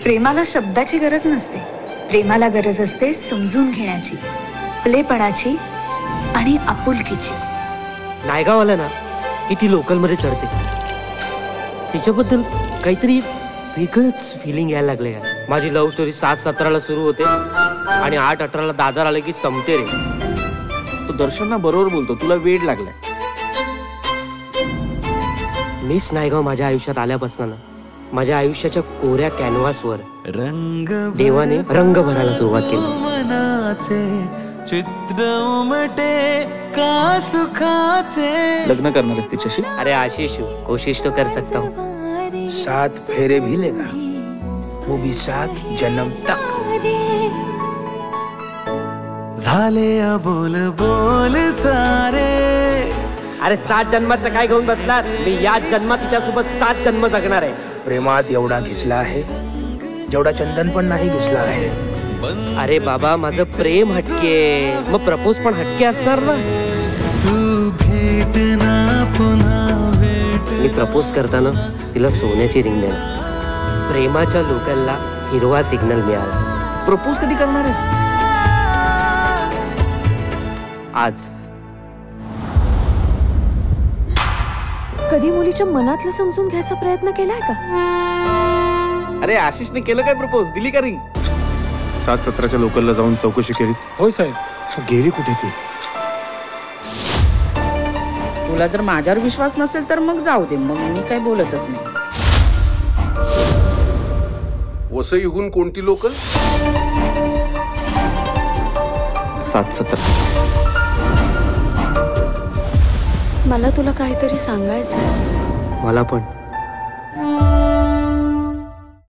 प्रेमाला शब्दाची गरज नसते, प्रेमाला गरज असते समजून घेण्याची, आपलेपणाची आणि आपुलकीची. नायगावाला ना किती लोकलमध्ये चढते, तिच्याबद्दल काहीतरी वेगळंच फिलिंग यायला लागलं यार. माझी लव्ह स्टोरी 7:17ला सुरू होते आणि 8:18ला दादर आले की संपते रे. तू दर्शनना बरोबर बोलतो, तुला वेड लागलाय. मिस नायगाव माझ्या आयुष्यात आल्यापासून ना माझ्या आयुष्याच्या कोऱ्या कॅनव्हासवर देवाने रंग भरायला सुरुवात केली. चित्र उमटे का सुखाचे. लग्न करणारच तिच्याशी? अरे आशीष, कोशिश तो कर सकता हूँ. 7 फेरे भी लेगा, वो भी 7 जन्म तक. झाले अबोल बोल सारे. अरे 7 जन्माचं काय घेऊन बसला? मी याच जन्मात तिच्यासोबत 7 जन्म जगणार आहे. प्रेमात एवढा घिसला आहे जेवढा चंदन पण नाही घिसला आहे. अरे बाबा, माझं प्रेम हटके, मग प्रपोज पण हटके असणार ना. तू भेट ना पुन्हा भेट. मी प्रपोज करताना तिला सोन्याची रिंग देणार. प्रेमाच्या लोकांना हिरवा सिग्नल मिळाला. प्रपोज कधी करणार आहेस? आज. कधी मुलीच्या मनातलं समजून घ्यायचा प्रयत्न केलाय का? अरे आशिषने केलं काय प्रपोज? दिली का रिंग? 7:17च्या लोकलला जाऊन चौकशी केली. होय साहेब. गेली कुठे ती? तुला जर माझ्यावर विश्वास नसेल तर मग जाऊ दे, मग मी काय बोलतच नाही. वसईहून कोणती लोकल? 7:17. मला तुला काहीतरी सांगायचं. मला पण.